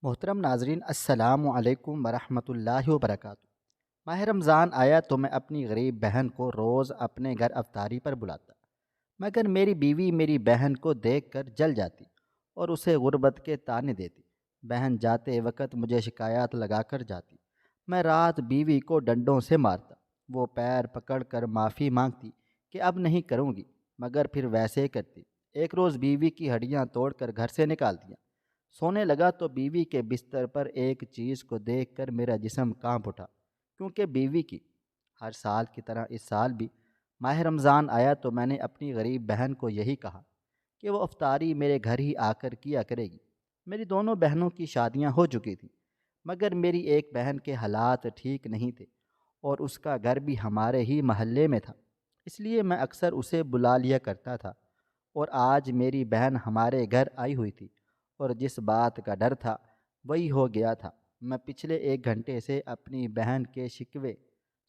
محترم ناظرین، السلام علیکم ورحمۃ اللہ وبرکاتہ۔ ماہ رمضان آیا تو میں اپنی غریب بہن کو روز اپنے گھر افطاری پر بلاتا، مگر میری بیوی میری بہن کو دیکھ کر جل جاتی اور اسے غربت کے طعنے دیتی۔ بہن جاتے وقت مجھے شکایات لگا کر جاتی، میں رات بیوی کو ڈنڈوں سے مارتا، وہ پیر پکڑ کر معافی مانگتی کہ اب نہیں کروں گی، مگر پھر ویسے ہی کرتی۔ ایک روز بیوی کی ہڈیاں توڑ کر گھر سے نکال دیا۔ سونے لگا تو بیوی کے بستر پر ایک چیز کو دیکھ کر میرا جسم کانپ اٹھا، کیونکہ بیوی کی ہر سال کی طرح اس سال بھی ماہ رمضان آیا تو میں نے اپنی غریب بہن کو یہی کہا کہ وہ افطاری میرے گھر ہی آ کر کیا کرے گی۔ میری دونوں بہنوں کی شادیاں ہو چکی تھیں، مگر میری ایک بہن کے حالات ٹھیک نہیں تھے اور اس کا گھر بھی ہمارے ہی محلے میں تھا، اس لیے میں اکثر اسے بلا لیا کرتا تھا۔ اور آج میری بہن ہمارے گھر آئی ہوئی تھی اور جس بات کا ڈر تھا وہی ہو گیا تھا۔ میں پچھلے 1 گھنٹے سے اپنی بہن کے شکوے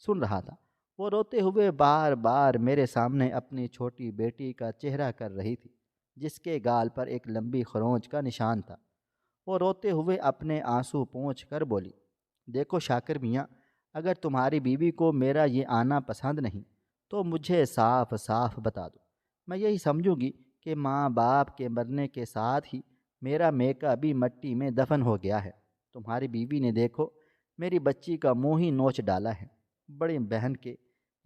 سن رہا تھا۔ وہ روتے ہوئے بار بار میرے سامنے اپنی چھوٹی بیٹی کا چہرہ کر رہی تھی، جس کے گال پر ایک لمبی خرونچ کا نشان تھا۔ وہ روتے ہوئے اپنے آنسو پونچھ کر بولی، دیکھو شاکر میاں، اگر تمہاری بیوی کو میرا یہ آنا پسند نہیں تو مجھے صاف صاف بتا دو، میں یہی سمجھوں گی کہ ماں باپ کے مرنے کے ساتھ ہی میرا میکا بھی مٹی میں دفن ہو گیا ہے۔ تمہاری بیوی نے دیکھو میری بچی کا منہ ہی نوچ ڈالا ہے۔ بڑی بہن کے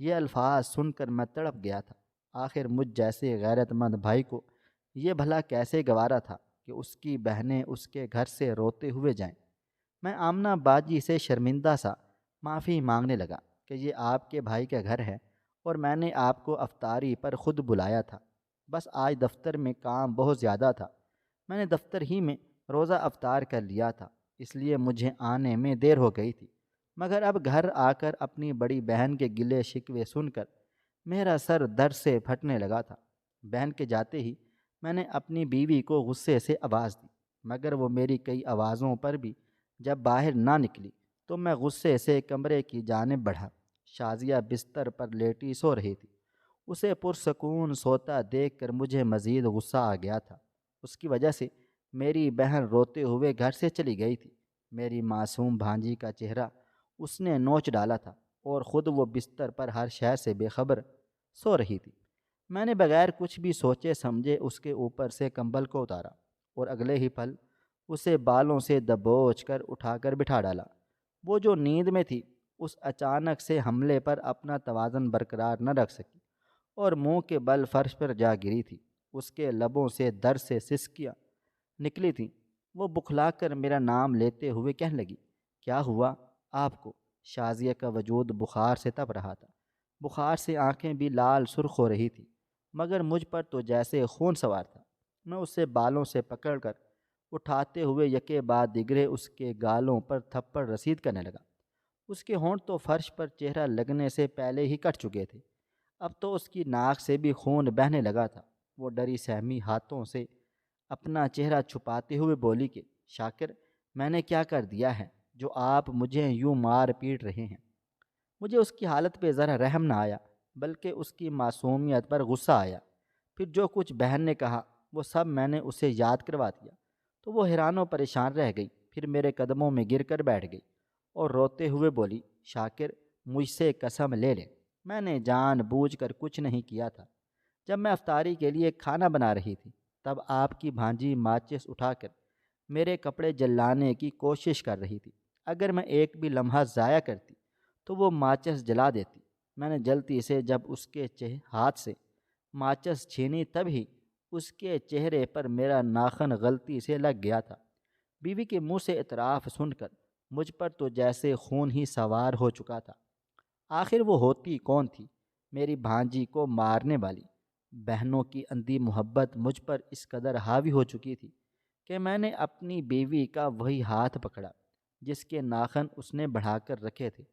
یہ الفاظ سن کر میں تڑپ گیا تھا۔ آخر مجھ جیسے غیرت مند بھائی کو یہ بھلا کیسے گوارا تھا کہ اس کی بہنیں اس کے گھر سے روتے ہوئے جائیں۔ میں آمنہ باجی سے شرمندہ سا معافی مانگنے لگا کہ یہ آپ کے بھائی کا گھر ہے اور میں نے آپ کو افطاری پر خود بلایا تھا، بس آج دفتر میں کام بہت زیادہ تھا، میں نے دفتر ہی میں روزہ افطار کر لیا تھا، اس لیے مجھے آنے میں دیر ہو گئی تھی۔ مگر اب گھر آ کر اپنی بڑی بہن کے گلے شکوے سن کر میرا سر درد سے پھٹنے لگا تھا۔ بہن کے جاتے ہی میں نے اپنی بیوی کو غصے سے آواز دی، مگر وہ میری کئی آوازوں پر بھی جب باہر نہ نکلی تو میں غصے سے کمرے کی جانب بڑھا۔ شازیہ بستر پر لیٹی سو رہی تھی، اسے پرسکون سوتا دیکھ کر مجھے مزید غصہ آ گیا تھا۔ اس کی وجہ سے میری بہن روتے ہوئے گھر سے چلی گئی تھی۔ میری معصوم بھانجی کا چہرہ اس نے نوچ ڈالا تھا اور خود وہ بستر پر ہر شے سے بے خبر سو رہی تھی۔ میں نے بغیر کچھ بھی سوچے سمجھے اس کے اوپر سے کمبل کو اتارا اور اگلے ہی پل اسے بالوں سے دبوچ کر اٹھا کر بٹھا ڈالا۔ وہ جو نیند میں تھی اس اچانک سے حملے پر اپنا توازن برقرار نہ رکھ سکی اور منہ کے بل فرش پر جا گری تھی۔ اس کے لبوں سے درد سے سسکیاں نکلی تھیں۔ وہ بکھلا کر میرا نام لیتے ہوئے کہنے لگی، کیا ہوا آپ کو؟ شازیہ کا وجود بخار سے تپ رہا تھا، بخار سے آنکھیں بھی لال سرخ ہو رہی تھیں، مگر مجھ پر تو جیسے خون سوار تھا۔ میں اسے بالوں سے پکڑ کر اٹھاتے ہوئے یکے بعد دیگرے اس کے گالوں پر تھپڑ رسید کرنے لگا۔ اس کے ہونٹ تو فرش پر چہرہ لگنے سے پہلے ہی کٹ چکے تھے، اب تو اس کی ناک سے بھی خون بہنے لگا تھا۔ وہ ڈری سہمی ہاتھوں سے اپنا چہرہ چھپاتے ہوئے بولی کہ شاکر، میں نے کیا کر دیا ہے جو آپ مجھے یوں مار پیٹ رہے ہیں؟ مجھے اس کی حالت پہ ذرا رحم نہ آیا، بلکہ اس کی معصومیت پر غصہ آیا۔ پھر جو کچھ بہن نے کہا وہ سب میں نے اسے یاد کروا دیا تو وہ حیران و پریشان رہ گئی، پھر میرے قدموں میں گر کر بیٹھ گئی اور روتے ہوئے بولی، شاکر مجھ سے قسم لے لیں، میں نے جان بوجھ کر کچھ نہیں کیا تھا۔ جب میں افطاری کے لیے کھانا بنا رہی تھی تب آپ کی بھانجی ماچس اٹھا کر میرے کپڑے جلانے کی کوشش کر رہی تھی۔ اگر میں ایک بھی لمحہ ضائع کرتی تو وہ ماچس جلا دیتی۔ میں نے جلدی سے جب اس کے ہاتھ سے ماچس چھینی تب ہی اس کے چہرے پر میرا ناخن غلطی سے لگ گیا تھا۔ بیوی کے منہ سے اعتراف سن کر مجھ پر تو جیسے خون ہی سوار ہو چکا تھا۔ آخر وہ ہوتی کون تھی میری بھانجی کو مارنے والی؟ بہنوں کی اندھی محبت مجھ پر اس قدر حاوی ہو چکی تھی کہ میں نے اپنی بیوی کا وہی ہاتھ پکڑا جس کے ناخن اس نے بڑھا کر رکھے تھے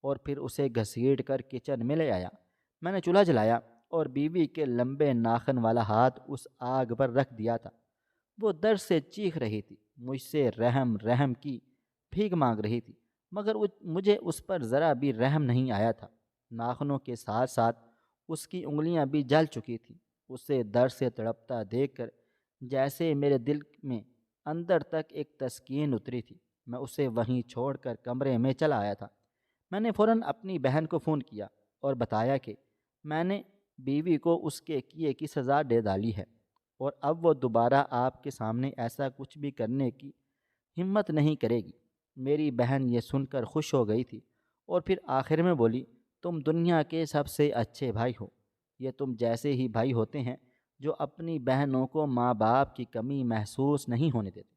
اور پھر اسے گھسیٹ کر کچن میں لے آیا۔ میں نے چولہا جلایا اور بیوی کے لمبے ناخن والا ہاتھ اس آگ پر رکھ دیا تھا۔ وہ درد سے چیخ رہی تھی، مجھ سے رحم رحم کی بھیک مانگ رہی تھی، مگر مجھے اس پر ذرا بھی رحم نہیں آیا تھا۔ ناخنوں کے ساتھ ساتھ اس کی انگلیاں بھی جل چکی تھیں۔ اسے درد سے تڑپتا دیکھ کر جیسے میرے دل میں اندر تک ایک تسکین اتری تھی۔ میں اسے وہیں چھوڑ کر کمرے میں چلا آیا تھا۔ میں نے فوراً اپنی بہن کو فون کیا اور بتایا کہ میں نے بیوی کو اس کے کیے کی سزا دے ڈالی ہے، اور اب وہ دوبارہ آپ کے سامنے ایسا کچھ بھی کرنے کی ہمت نہیں کرے گی۔ میری بہن یہ سن کر خوش ہو گئی تھی اور پھر آخر میں بولی، تم دنیا کے سب سے اچھے بھائی ہو۔ یہ تم جیسے ہی بھائی ہوتے ہیں جو اپنی بہنوں کو ماں باپ کی کمی محسوس نہیں ہونے دیتے۔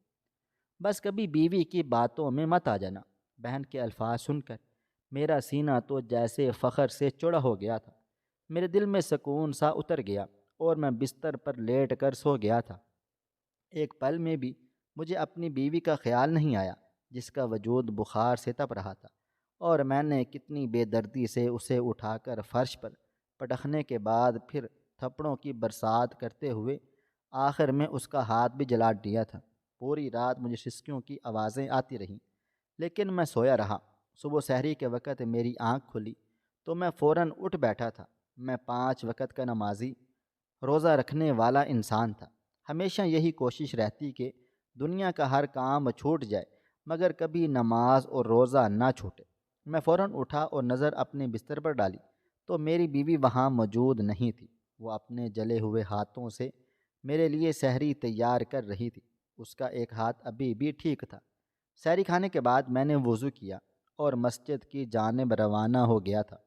بس کبھی بیوی کی باتوں میں مت آ جانا۔ بہن کے الفاظ سن کر میرا سینہ تو جیسے فخر سے چڑا ہو گیا تھا۔ میرے دل میں سکون سا اتر گیا اور میں بستر پر لیٹ کر سو گیا تھا۔ ایک پل میں بھی مجھے اپنی بیوی کا خیال نہیں آیا، جس کا وجود بخار سے تپ رہا تھا، اور میں نے کتنی بے دردی سے اسے اٹھا کر فرش پر پٹخنے کے بعد پھر تھپڑوں کی برسات کرتے ہوئے آخر میں اس کا ہاتھ بھی جلا دیا تھا۔ پوری رات مجھے سسکیوں کی آوازیں آتی رہیں، لیکن میں سویا رہا۔ صبح سحری کے وقت میری آنکھ کھلی تو میں فوراً اٹھ بیٹھا تھا۔ میں 5 وقت کا نمازی، روزہ رکھنے والا انسان تھا۔ ہمیشہ یہی کوشش رہتی کہ دنیا کا ہر کام چھوٹ جائے مگر کبھی نماز اور روزہ نہ چھوٹے۔ میں فوراً اٹھا اور نظر اپنے بستر پر ڈالی تو میری بیوی وہاں موجود نہیں تھی۔ وہ اپنے جلے ہوئے ہاتھوں سے میرے لیے سحری تیار کر رہی تھی۔ اس کا ایک ہاتھ ابھی بھی ٹھیک تھا۔ سحری کھانے کے بعد میں نے وضو کیا اور مسجد کی جانب روانہ ہو گیا تھا۔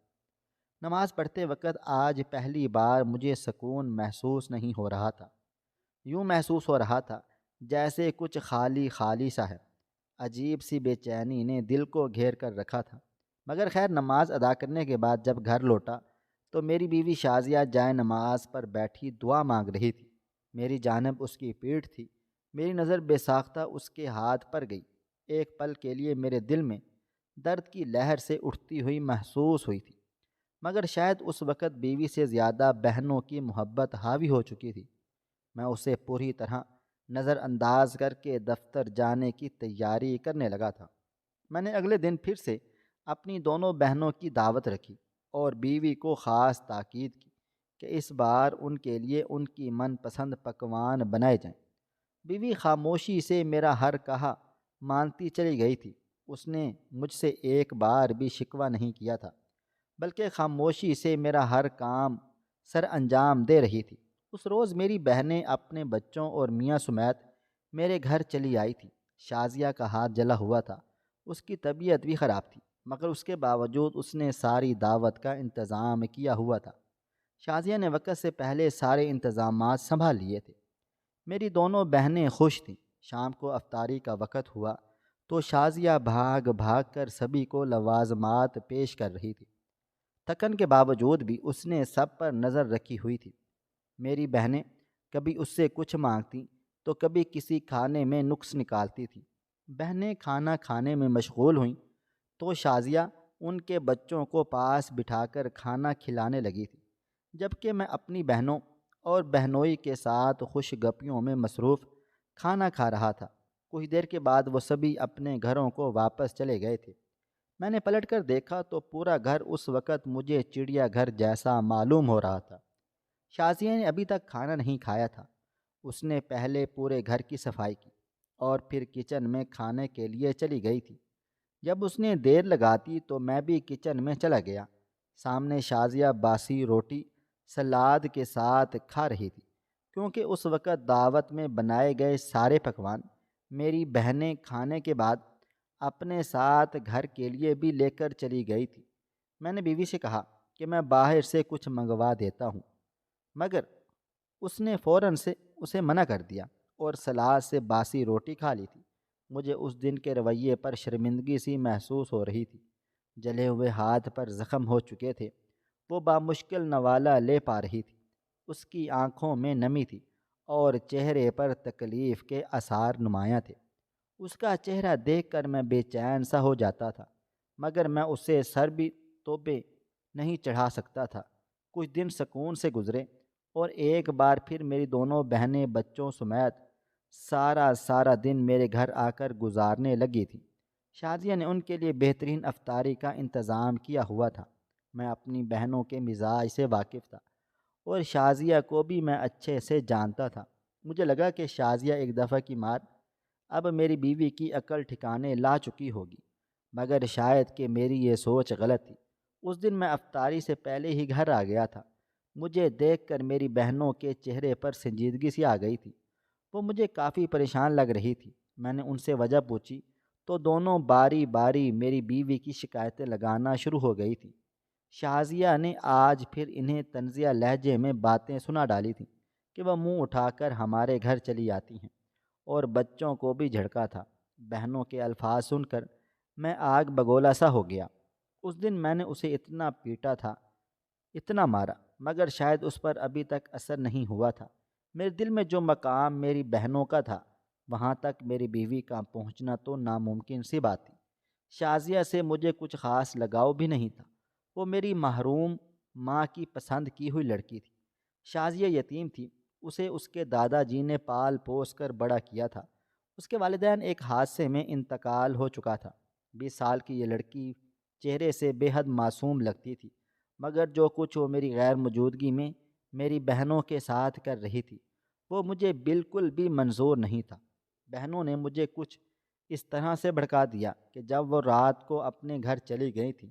نماز پڑھتے وقت آج پہلی بار مجھے سکون محسوس نہیں ہو رہا تھا۔ یوں محسوس ہو رہا تھا جیسے کچھ خالی خالی سا ہے۔ عجیب سی بے چینی نے دل کو گھیر کر رکھا تھا۔ مگر خیر، نماز ادا کرنے کے بعد جب گھر لوٹا تو میری بیوی شازیہ جائے نماز پر بیٹھی دعا مانگ رہی تھی۔ میری جانب اس کی پیٹھ تھی۔ میری نظر بے ساختہ اس کے ہاتھ پر گئی۔ ایک پل کے لیے میرے دل میں درد کی لہر سے اٹھتی ہوئی محسوس ہوئی تھی، مگر شاید اس وقت بیوی سے زیادہ بہنوں کی محبت حاوی ہو چکی تھی۔ میں اسے پوری طرح نظر انداز کر کے دفتر جانے کی تیاری کرنے لگا تھا۔ میں نے اگلے دن پھر سے اپنی دونوں بہنوں کی دعوت رکھی اور بیوی کو خاص تاکید کی کہ اس بار ان کے لیے ان کی من پسند پکوان بنائے جائیں۔ بیوی خاموشی سے میرا ہر کہا مانتی چلی گئی تھی۔ اس نے مجھ سے ایک بار بھی شکوہ نہیں کیا تھا، بلکہ خاموشی سے میرا ہر کام سر انجام دے رہی تھی۔ اس روز میری بہنیں اپنے بچوں اور میاں سمیت میرے گھر چلی آئی تھی۔ شازیہ کا ہاتھ جلا ہوا تھا، اس کی طبیعت بھی خراب تھی، مگر اس کے باوجود اس نے ساری دعوت کا انتظام کیا ہوا تھا۔ شازیہ نے وقت سے پہلے سارے انتظامات سنبھال لیے تھے۔ میری دونوں بہنیں خوش تھیں۔ شام کو افطاری کا وقت ہوا تو شازیہ بھاگ بھاگ کر سبھی کو لوازمات پیش کر رہی تھی۔ تھکن کے باوجود بھی اس نے سب پر نظر رکھی ہوئی تھی۔ میری بہنیں کبھی اس سے کچھ مانگتیں تو کبھی کسی کھانے میں نقص نکالتی تھیں۔ بہنیں کھانا کھانے میں مشغول ہوئیں تو شازیہ ان کے بچوں کو پاس بٹھا کر کھانا کھلانے لگی تھی، جبکہ میں اپنی بہنوں اور بہنوئی کے ساتھ خوش گپیوں میں مصروف کھانا کھا رہا تھا۔ کچھ دیر کے بعد وہ سبھی اپنے گھروں کو واپس چلے گئے تھے۔ میں نے پلٹ کر دیکھا تو پورا گھر اس وقت مجھے چڑیا گھر جیسا معلوم ہو رہا تھا۔ شازیہ نے ابھی تک کھانا نہیں کھایا تھا۔ اس نے پہلے پورے گھر کی صفائی کی اور پھر کچن میں کھانے کے لیے چلی گئی تھی۔ جب اس نے دیر لگاتی تو میں بھی کچن میں چلا گیا۔ سامنے شازیہ باسی روٹی سلاد کے ساتھ کھا رہی تھی، کیونکہ اس وقت دعوت میں بنائے گئے سارے پکوان میری بہنیں کھانے کے بعد اپنے ساتھ گھر کے لیے بھی لے کر چلی گئی تھی۔ میں نے بیوی سے کہا کہ میں باہر سے کچھ منگوا دیتا ہوں، مگر اس نے فوراً سے اسے منع کر دیا اور سلاد سے باسی روٹی کھا لی تھی۔ مجھے اس دن کے رویے پر شرمندگی سی محسوس ہو رہی تھی۔ جلے ہوئے ہاتھ پر زخم ہو چکے تھے۔ وہ بامشکل نوالہ لے پا رہی تھی۔ اس کی آنکھوں میں نمی تھی اور چہرے پر تکلیف کے آثار نمایاں تھے۔ اس کا چہرہ دیکھ کر میں بے چین سا ہو جاتا تھا، مگر میں اسے سر بھی توبے نہیں چڑھا سکتا تھا۔ کچھ دن سکون سے گزرے اور ایک بار پھر میری دونوں بہنیں بچوں سمیت سارا دن میرے گھر آ کر گزارنے لگی تھیں۔ شازیہ نے ان کے لیے بہترین افطاری کا انتظام کیا ہوا تھا۔ میں اپنی بہنوں کے مزاج سے واقف تھا اور شازیہ کو بھی میں اچھے سے جانتا تھا۔ مجھے لگا کہ شازیہ ایک دفعہ کی مار اب میری بیوی کی عقل ٹھکانے لا چکی ہوگی، مگر شاید کہ میری یہ سوچ غلط تھی۔ اس دن میں افطاری سے پہلے ہی گھر آ گیا تھا۔ مجھے دیکھ کر میری بہنوں کے چہرے پر سنجیدگی سی آ گئی تھی۔ وہ مجھے کافی پریشان لگ رہی تھی۔ میں نے ان سے وجہ پوچھی تو دونوں باری باری میری بیوی کی شکایتیں لگانا شروع ہو گئی تھی۔ شازیہ نے آج پھر انہیں طنزیہ لہجے میں باتیں سنا ڈالی تھیں کہ وہ منہ اٹھا کر ہمارے گھر چلی آتی ہیں، اور بچوں کو بھی جھڑکا تھا۔ بہنوں کے الفاظ سن کر میں آگ بگولا سا ہو گیا۔ اس دن میں نے اسے اتنا پیٹا تھا، اتنا مارا، مگر شاید اس پر ابھی تک اثر نہیں ہوا تھا۔ میرے دل میں جو مقام میری بہنوں کا تھا، وہاں تک میری بیوی کا پہنچنا تو ناممکن سی بات تھی۔ شازیہ سے مجھے کچھ خاص لگاؤ بھی نہیں تھا۔ وہ میری محروم ماں کی پسند کی ہوئی لڑکی تھی۔ شازیہ یتیم تھی۔ اسے اس کے دادا جی نے پال پوس کر بڑا کیا تھا۔ اس کے والدین ایک حادثے میں انتقال ہو چکا تھا۔ 20 سال کی یہ لڑکی چہرے سے بے حد معصوم لگتی تھی، مگر جو کچھ وہ میری غیر موجودگی میں میری بہنوں کے ساتھ کر رہی تھی، وہ مجھے بالکل بھی منظور نہیں تھا۔ بہنوں نے مجھے کچھ اس طرح سے بھڑکا دیا کہ جب وہ رات کو اپنے گھر چلی گئی تھی،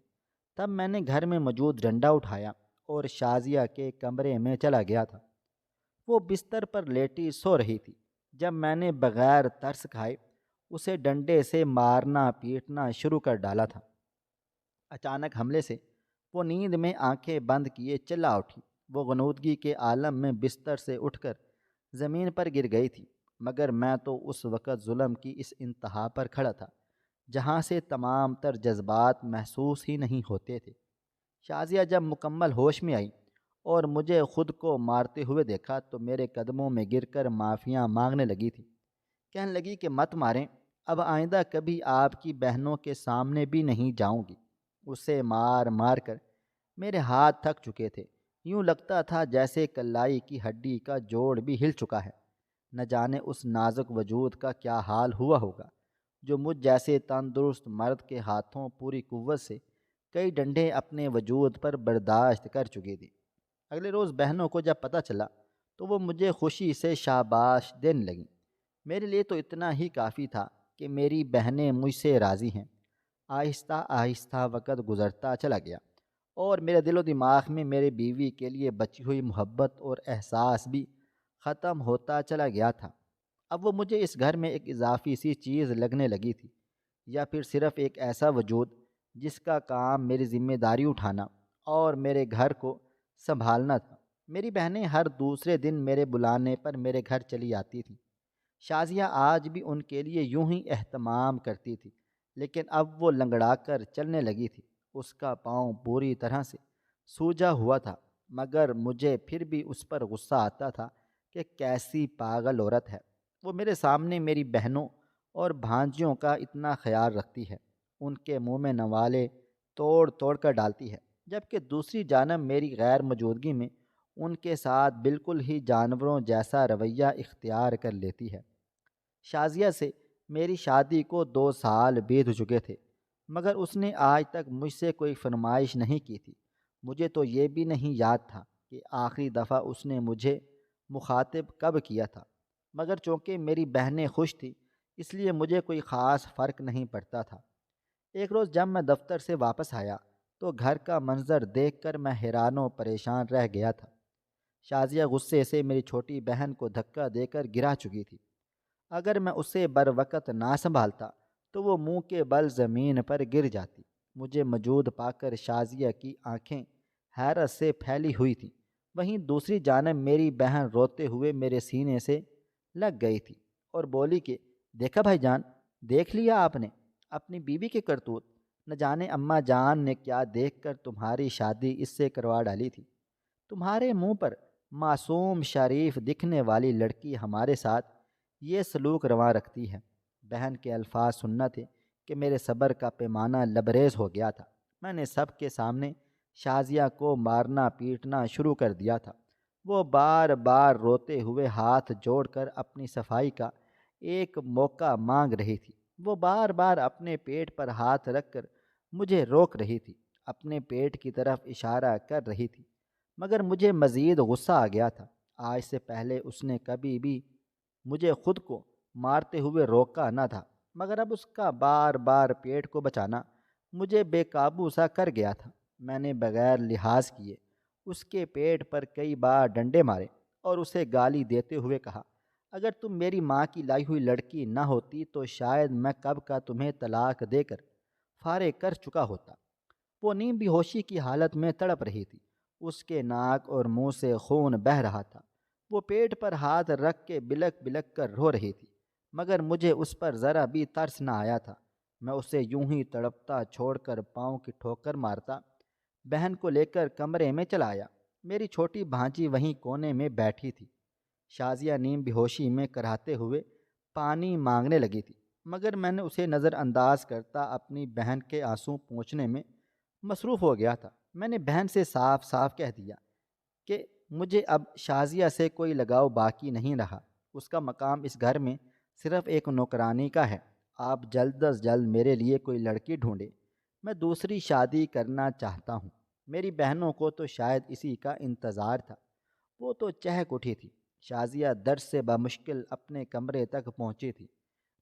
تب میں نے گھر میں موجود ڈنڈا اٹھایا اور شازیہ کے کمرے میں چلا گیا تھا۔ وہ بستر پر لیٹی سو رہی تھی جب میں نے بغیر ترس کھائے اسے ڈنڈے سے مارنا پیٹنا شروع کر ڈالا تھا۔ اچانک حملے سے وہ نیند میں آنکھیں بند کیے چلا اٹھی۔ وہ غنودگی کے عالم میں بستر سے اٹھ کر زمین پر گر گئی تھی، مگر میں تو اس وقت ظلم کی اس انتہا پر کھڑا تھا جہاں سے تمام تر جذبات محسوس ہی نہیں ہوتے تھے۔ شازیہ جب مکمل ہوش میں آئی اور مجھے خود کو مارتے ہوئے دیکھا تو میرے قدموں میں گر کر معافیاں مانگنے لگی تھی۔ کہنے لگی کہ مت ماریں، اب آئندہ کبھی آپ کی بہنوں کے سامنے بھی نہیں جاؤں گی۔ اسے مار مار کر میرے ہاتھ تھک چکے تھے۔ یوں لگتا تھا جیسے کلائی کی ہڈی کا جوڑ بھی ہل چکا ہے۔ نہ جانے اس نازک وجود کا کیا حال ہوا ہوگا جو مجھ جیسے تندرست مرد کے ہاتھوں پوری قوت سے کئی ڈنڈے اپنے وجود پر برداشت کر چکی تھی۔ اگلے روز بہنوں کو جب پتہ چلا تو وہ مجھے خوشی سے شاباش دینے لگیں۔ میرے لیے تو اتنا ہی کافی تھا کہ میری بہنیں مجھ سے راضی ہیں۔ آہستہ آہستہ وقت گزرتا چلا گیا اور میرے دل و دماغ میں میرے بیوی کے لیے بچی ہوئی محبت اور احساس بھی ختم ہوتا چلا گیا تھا۔ اب وہ مجھے اس گھر میں ایک اضافی سی چیز لگنے لگی تھی، یا پھر صرف ایک ایسا وجود جس کا کام میری ذمہ داری اٹھانا اور میرے گھر کو سنبھالنا تھا۔ میری بہنیں ہر دوسرے دن میرے بلانے پر میرے گھر چلی آتی تھیں۔ شازیہ آج بھی ان کے لیے یوں ہی اہتمام کرتی تھی، لیکن اب وہ لنگڑا کر چلنے لگی تھی۔ اس کا پاؤں پوری طرح سے سوجا ہوا تھا، مگر مجھے پھر بھی اس پر غصہ آتا تھا کہ کیسی پاگل عورت ہے۔ وہ میرے سامنے میری بہنوں اور بھانجیوں کا اتنا خیال رکھتی ہے، ان کے منہ میں نوالے توڑ توڑ کر ڈالتی ہے، جبکہ دوسری جانب میری غیر موجودگی میں ان کے ساتھ بالکل ہی جانوروں جیسا رویہ اختیار کر لیتی ہے۔ شازیہ سے میری شادی کو 2 سال بیت چکے تھے، مگر اس نے آج تک مجھ سے کوئی فرمائش نہیں کی تھی۔ مجھے تو یہ بھی نہیں یاد تھا کہ آخری دفعہ اس نے مجھے مخاطب کب کیا تھا، مگر چونکہ میری بہنیں خوش تھیں اس لیے مجھے کوئی خاص فرق نہیں پڑتا تھا۔ ایک روز جب میں دفتر سے واپس آیا تو گھر کا منظر دیکھ کر میں حیران و پریشان رہ گیا تھا۔ شازیہ غصے سے میری چھوٹی بہن کو دھکا دے کر گرا چکی تھی۔ اگر میں اسے بروقت نہ سنبھالتا تو وہ منہ کے بل زمین پر گر جاتی۔ مجھے موجود پا کر شازیہ کی آنکھیں حیرت سے پھیلی ہوئی تھیں، وہیں دوسری جانب میری بہن روتے ہوئے میرے سینے سے لگ گئی تھی اور بولی کہ دیکھا بھائی جان، دیکھ لیا آپ نے اپنی بیوی کے کرتوت؟ نہ جانے اماں جان نے کیا دیکھ کر تمہاری شادی اس سے کروا ڈالی تھی۔ تمہارے منہ پر معصوم شریف دکھنے والی لڑکی ہمارے ساتھ یہ سلوک رواں رکھتی ہے۔ بہن کے الفاظ سننا تھے کہ میرے صبر کا پیمانہ لبریز ہو گیا تھا۔ میں نے سب کے سامنے شازیہ کو مارنا پیٹنا شروع کر دیا تھا۔ وہ بار بار روتے ہوئے ہاتھ جوڑ کر اپنی صفائی کا ایک موقع مانگ رہی تھی۔ وہ بار بار اپنے پیٹ پر ہاتھ رکھ کر مجھے روک رہی تھی، اپنے پیٹ کی طرف اشارہ کر رہی تھی، مگر مجھے مزید غصہ آ گیا تھا۔ آج سے پہلے اس نے کبھی بھی مجھے خود کو مارتے ہوئے روکا نہ تھا، مگر اب اس کا بار بار پیٹ کو بچانا مجھے بے قابو سا کر گیا تھا۔ میں نے بغیر لحاظ کیے اس کے پیٹ پر کئی بار ڈنڈے مارے اور اسے گالی دیتے ہوئے کہا، اگر تم میری ماں کی لائی ہوئی لڑکی نہ ہوتی تو شاید میں کب کا تمہیں طلاق دے کر فارغ کر چکا ہوتا۔ وہ نیم بے ہوشی کی حالت میں تڑپ رہی تھی، اس کے ناک اور منہ سے خون بہہ رہا تھا۔ وہ پیٹ پر ہاتھ رکھ کے بلک بلک کر رو رہی تھی، مگر مجھے اس پر ذرا بھی ترس نہ آیا تھا۔ میں اسے یوں ہی تڑپتا چھوڑ کر پاؤں کی ٹھوکر مارتا بہن کو لے کر کمرے میں چلا آیا۔ میری چھوٹی بھانجی وہیں کونے میں بیٹھی تھی۔ شازیہ نیم بے ہوشی میں کراہتے ہوئے پانی مانگنے لگی تھی، مگر میں نے اسے نظر انداز کرتا اپنی بہن کے آنسو پونچھنے میں مصروف ہو گیا تھا۔ میں نے بہن سے صاف صاف کہہ دیا کہ مجھے اب شازیہ سے کوئی لگاؤ باقی نہیں رہا۔ اس کا مقام اس گھر میں صرف ایک نوکرانی کا ہے۔ آپ جلد از جلد میرے لیے کوئی لڑکی ڈھونڈے، میں دوسری شادی کرنا چاہتا ہوں۔ میری بہنوں کو تو شاید اسی کا انتظار تھا۔ وہ تو چہک اٹھی تھی۔ شازیہ درد سے بمشکل اپنے کمرے تک پہنچی تھی۔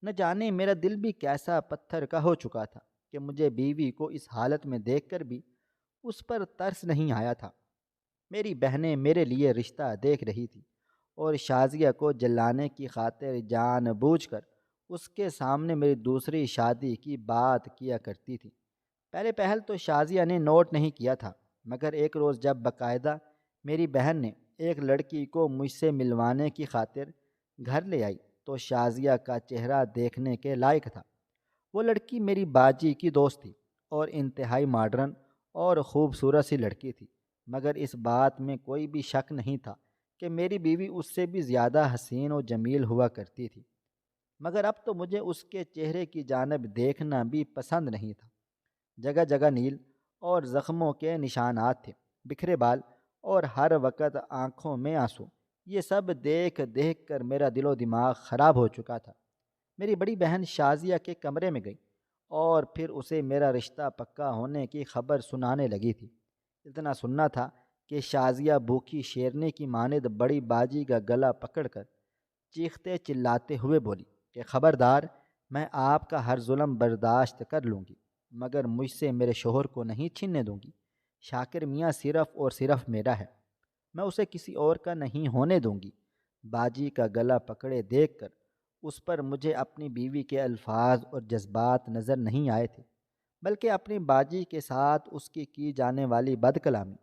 نہ جانے میرا دل بھی کیسا پتھر کا ہو چکا تھا کہ مجھے بیوی کو اس حالت میں دیکھ کر بھی اس پر ترس نہیں آیا تھا۔ میری بہنیں میرے لیے رشتہ دیکھ رہی تھی اور شازیہ کو جلانے کی خاطر جان بوجھ کر اس کے سامنے میری دوسری شادی کی بات کیا کرتی تھی۔ پہلے پہل تو شازیہ نے نوٹ نہیں کیا تھا، مگر ایک روز جب باقاعدہ میری بہن نے ایک لڑکی کو مجھ سے ملوانے کی خاطر گھر لے آئی تو شازیہ کا چہرہ دیکھنے کے لائق تھا۔ وہ لڑکی میری باجی کی دوست تھی اور انتہائی ماڈرن اور خوبصورت سی لڑکی تھی، مگر اس بات میں کوئی بھی شک نہیں تھا کہ میری بیوی اس سے بھی زیادہ حسین و جمیل ہوا کرتی تھی۔ مگر اب تو مجھے اس کے چہرے کی جانب دیکھنا بھی پسند نہیں تھا۔ جگہ جگہ نیل اور زخموں کے نشانات تھے، بکھرے بال اور ہر وقت آنکھوں میں آنسو۔ یہ سب دیکھ دیکھ کر میرا دل و دماغ خراب ہو چکا تھا۔ میری بڑی بہن شازیہ کے کمرے میں گئی اور پھر اسے میرا رشتہ پکا ہونے کی خبر سنانے لگی تھی۔ اتنا سننا تھا کہ شازیہ بھوکی شیرنی کی مانند بڑی باجی کا گلا پکڑ کر چیختے چلاتے ہوئے بولی کہ خبردار، میں آپ کا ہر ظلم برداشت کر لوں گی، مگر مجھ سے میرے شوہر کو نہیں چھیننے دوں گی۔ شاکر میاں صرف اور صرف میرا ہے، میں اسے کسی اور کا نہیں ہونے دوں گی۔ باجی کا گلا پکڑے دیکھ کر اس پر مجھے اپنی بیوی کے الفاظ اور جذبات نظر نہیں آئے تھے، بلکہ اپنی باجی کے ساتھ اس کی جانے والی بد کلامی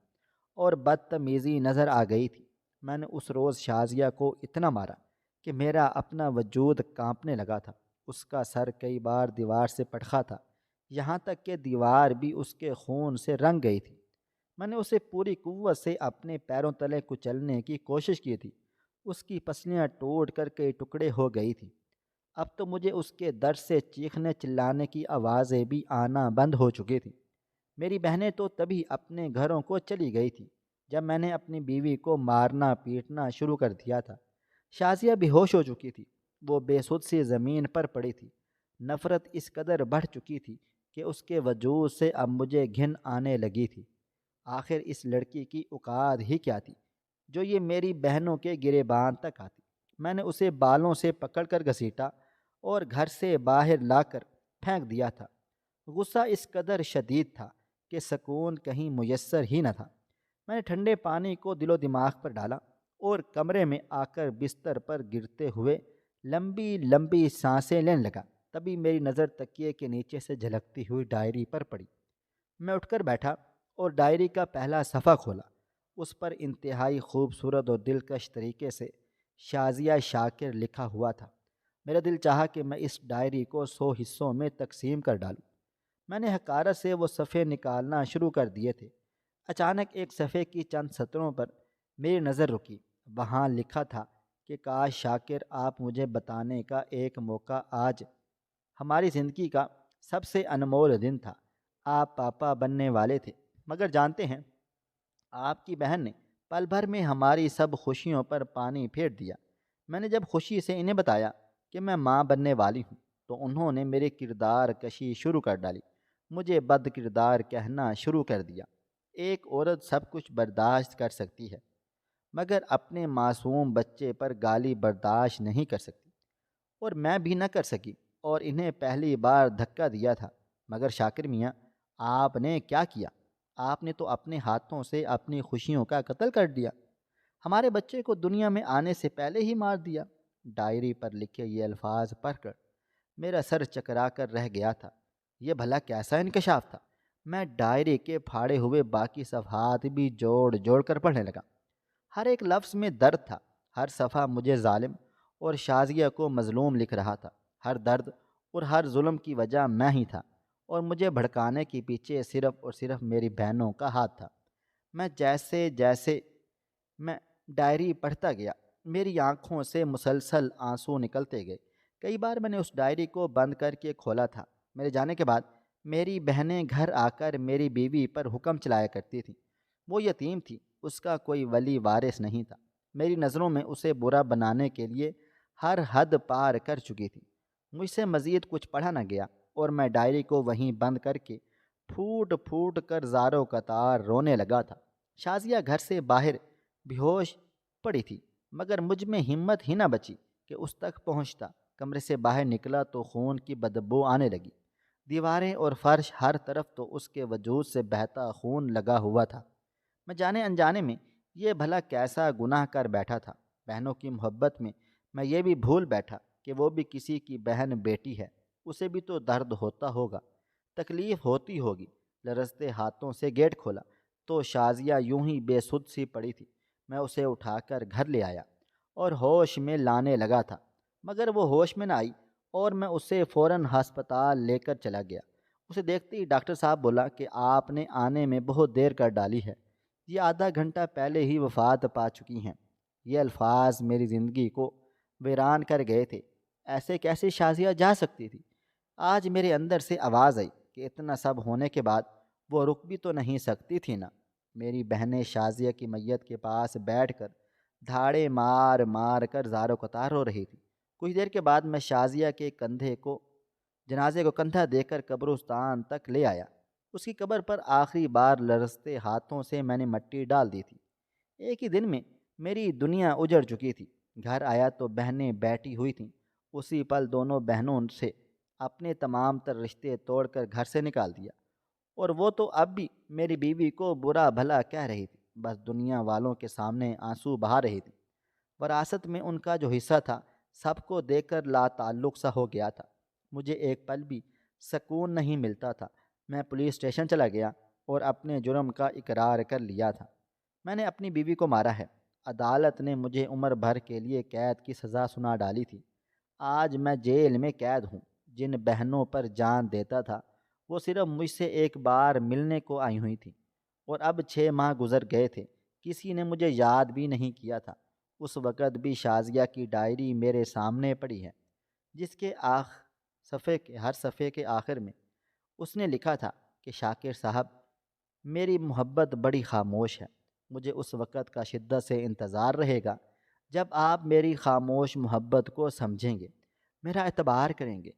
اور بدتمیزی نظر آ گئی تھی۔ میں نے اس روز شازیہ کو اتنا مارا کہ میرا اپنا وجود کانپنے لگا تھا۔ اس کا سر کئی بار دیوار سے پٹخا تھا، یہاں تک کہ دیوار بھی اس کے خون سے رنگ گئی تھی۔ میں نے اسے پوری قوت سے اپنے پیروں تلے کچلنے کی کوشش کی تھی۔ اس کی پسلیاں ٹوٹ کر کئی ٹکڑے ہو گئی تھیں۔ اب تو مجھے اس کے درد سے چیخنے چلانے کی آوازیں بھی آنا بند ہو چکی تھیں۔ میری بہنیں تو تبھی اپنے گھروں کو چلی گئی تھی جب میں نے اپنی بیوی کو مارنا پیٹنا شروع کر دیا تھا۔ شازیہ بے ہوش ہو چکی تھی، وہ بے سدھ سی زمین پر پڑی تھی۔ نفرت اس قدر بڑھ چکی تھی کہ اس کے وجود سے اب مجھے گھن آنے لگی تھی۔ آخر اس لڑکی کی اوقات ہی کیا تھی جو یہ میری بہنوں کے گریبان تک آتی۔ میں نے اسے بالوں سے پکڑ کر گھسیٹا اور گھر سے باہر لا کر پھینک دیا تھا۔ غصہ اس قدر شدید تھا کہ سکون کہیں میسر ہی نہ تھا۔ میں نے ٹھنڈے پانی کو دل و دماغ پر ڈالا اور کمرے میں آ کر بستر پر گرتے ہوئے لمبی لمبی سانسیں لینے لگا۔ تبھی میری نظر تکیے کے نیچے سے جھلکتی ہوئی ڈائری پر پڑی۔ میں اٹھ کر بیٹھا اور ڈائری کا پہلا صفحہ کھولا۔ اس پر انتہائی خوبصورت اور دلکش طریقے سے شازیہ شاکر لکھا ہوا تھا۔ میرا دل چاہا کہ میں اس ڈائری کو 100 حصوں میں تقسیم کر ڈالوں۔ میں نے حقارت سے وہ صفحے نکالنا شروع کر دیے تھے۔ اچانک ایک صفحے کی چند سطروں پر میری نظر رکی۔ وہاں لکھا تھا کہ کاش شاکر، آپ مجھے بتانے کا ایک موقع، آج ہماری زندگی کا سب سے انمول دن تھا۔ آپ پاپا بننے والے تھے، مگر جانتے ہیں آپ کی بہن نے پل بھر میں ہماری سب خوشیوں پر پانی پھیر دیا۔ میں نے جب خوشی سے انہیں بتایا کہ میں ماں بننے والی ہوں تو انہوں نے میرے کردار کشی شروع کر ڈالی، مجھے بد کردار کہنا شروع کر دیا۔ ایک عورت سب کچھ برداشت کر سکتی ہے، مگر اپنے معصوم بچے پر گالی برداشت نہیں کر سکتی۔ اور میں بھی نہ کر سکی اور انہیں پہلی بار دھکا دیا تھا۔ مگر شاکر میاں، آپ نے کیا کیا؟ آپ نے تو اپنے ہاتھوں سے اپنی خوشیوں کا قتل کر دیا۔ ہمارے بچے کو دنیا میں آنے سے پہلے ہی مار دیا۔ ڈائری پر لکھے یہ الفاظ پڑھ کر میرا سر چکرا کر رہ گیا تھا۔ یہ بھلا کیسا انکشاف تھا؟ میں ڈائری کے پھاڑے ہوئے باقی صفحات بھی جوڑ جوڑ کر پڑھنے لگا۔ ہر ایک لفظ میں درد تھا، ہر صفحہ مجھے ظالم اور شازیہ کو مظلوم لکھ رہا تھا۔ ہر درد اور ہر ظلم کی وجہ میں ہی تھا، اور مجھے بھڑکانے کے پیچھے صرف اور صرف میری بہنوں کا ہاتھ تھا۔ میں جیسے جیسے میں ڈائری پڑھتا گیا، میری آنکھوں سے مسلسل آنسو نکلتے گئے۔ کئی بار میں نے اس ڈائری کو بند کر کے کھولا تھا۔ میرے جانے کے بعد میری بہنیں گھر آ کر میری بیوی پر حکم چلایا کرتی تھیں۔ وہ یتیم تھی، اس کا کوئی ولی وارث نہیں تھا۔ میری نظروں میں اسے برا بنانے کے لیے ہر حد پار کر چکی تھی۔ مجھ سے مزید کچھ پڑھا نہ گیا اور میں ڈائری کو وہیں بند کر کے پھوٹ پھوٹ کر زاروں قطار رونے لگا تھا۔ شازیہ گھر سے باہر بے ہوش پڑی تھی، مگر مجھ میں ہمت ہی نہ بچی کہ اس تک پہنچتا۔ کمرے سے باہر نکلا تو خون کی بدبو آنے لگی۔ دیواریں اور فرش، ہر طرف تو اس کے وجود سے بہتا خون لگا ہوا تھا۔ میں جانے انجانے میں یہ بھلا کیسا گناہ کر بیٹھا تھا۔ بہنوں کی محبت میں یہ بھی بھول بیٹھا کہ وہ بھی کسی کی بہن بیٹی ہے، اسے بھی تو درد ہوتا ہوگا، تکلیف ہوتی ہوگی۔ لرزتے ہاتھوں سے گیٹ کھولا تو شازیہ یوں ہی بے سدھ سی پڑی تھی۔ میں اسے اٹھا کر گھر لے آیا اور ہوش میں لانے لگا تھا، مگر وہ ہوش میں نہ آئی اور میں اسے فوراً ہسپتال لے کر چلا گیا۔ اسے دیکھتے ہی ڈاکٹر صاحب بولا کہ آپ نے آنے میں بہت دیر کر ڈالی ہے، یہ آدھا گھنٹہ پہلے ہی وفات پا چکی ہیں۔ یہ الفاظ میری زندگی کو ویران کر گئے تھے۔ ایسے کیسے شازیہ جا سکتی تھی؟ آج میرے اندر سے آواز آئی کہ اتنا سب ہونے کے بعد وہ رک بھی تو نہیں سکتی تھی نا۔ میری بہنیں شازیہ کی میت کے پاس بیٹھ کر دھاڑے مار مار کر زاروں قطار رو رہی تھی۔ کچھ دیر کے بعد میں شازیہ کے جنازے کو کندھا دے کر قبرستان تک لے آیا۔ اس کی قبر پر آخری بار لرزتے ہاتھوں سے میں نے مٹی ڈال دی تھی۔ ایک ہی دن میں میری دنیا اجڑ چکی تھی۔ گھر آیا تو بہنیں بیٹھی ہوئی تھیں۔ اسی پل دونوں بہنوں سے اپنے تمام تر رشتے توڑ کر گھر سے نکال دیا، اور وہ تو اب بھی میری بیوی کو برا بھلا کہہ رہی تھی، بس دنیا والوں کے سامنے آنسو بہا رہی تھی۔ وراثت میں ان کا جو حصہ تھا سب کو دے کر لا تعلق سا ہو گیا تھا۔ مجھے ایک پل بھی سکون نہیں ملتا تھا۔ میں پولیس اسٹیشن چلا گیا اور اپنے جرم کا اقرار کر لیا تھا۔ میں نے اپنی بیوی کو مارا ہے۔ عدالت نے مجھے عمر بھر کے لیے قید کی سزا سنا ڈالی تھی۔ آج میں جیل میں قید ہوں۔ جن بہنوں پر جان دیتا تھا وہ صرف مجھ سے ایک بار ملنے کو آئی ہوئی تھیں، اور اب 6 ماہ گزر گئے تھے، کسی نے مجھے یاد بھی نہیں کیا تھا۔ اس وقت بھی شازیہ کی ڈائری میرے سامنے پڑی ہے، جس کے ہر صفحے کے آخر میں اس نے لکھا تھا کہ شاکر صاحب، میری محبت بڑی خاموش ہے۔ مجھے اس وقت کا شدت سے انتظار رہے گا جب آپ میری خاموش محبت کو سمجھیں گے، میرا اعتبار کریں گے۔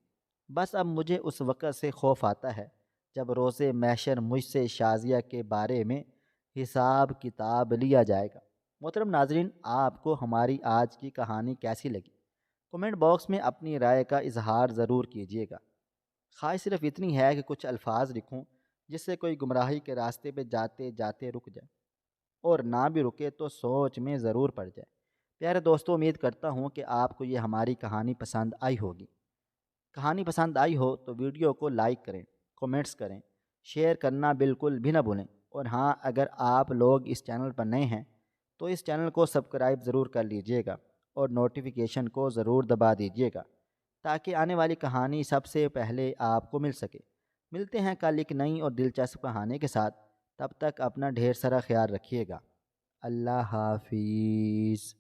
بس اب مجھے اس وقت سے خوف آتا ہے جب روز محشر مجھ سے شازیہ کے بارے میں حساب کتاب لیا جائے گا۔ محترم ناظرین، آپ کو ہماری آج کی کہانی کیسی لگی؟ کمنٹ باکس میں اپنی رائے کا اظہار ضرور کیجیے گا۔ خواہش صرف اتنی ہے کہ کچھ الفاظ لکھوں جس سے کوئی گمراہی کے راستے پہ جاتے جاتے رک جائے، اور نہ بھی رکے تو سوچ میں ضرور پڑ جائے۔ پیارے دوستو، امید کرتا ہوں کہ آپ کو یہ ہماری کہانی پسند آئی ہوگی۔ کہانی پسند آئی ہو تو ویڈیو کو لائک کریں، کومنٹس کریں، شیئر کرنا بالکل بھی نہ بھولیں، اور ہاں، اگر آپ لوگ اس چینل پر نئے ہیں تو اس چینل کو سبسکرائب ضرور کر لیجئے گا اور نوٹیفیکیشن کو ضرور دبا دیجئے گا تاکہ آنے والی کہانی سب سے پہلے آپ کو مل سکے۔ ملتے ہیں کل ایک نئی اور دلچسپ کہانی کے ساتھ۔ تب تک اپنا ڈھیر سارا خیال رکھیے گا۔ اللہ حافظ۔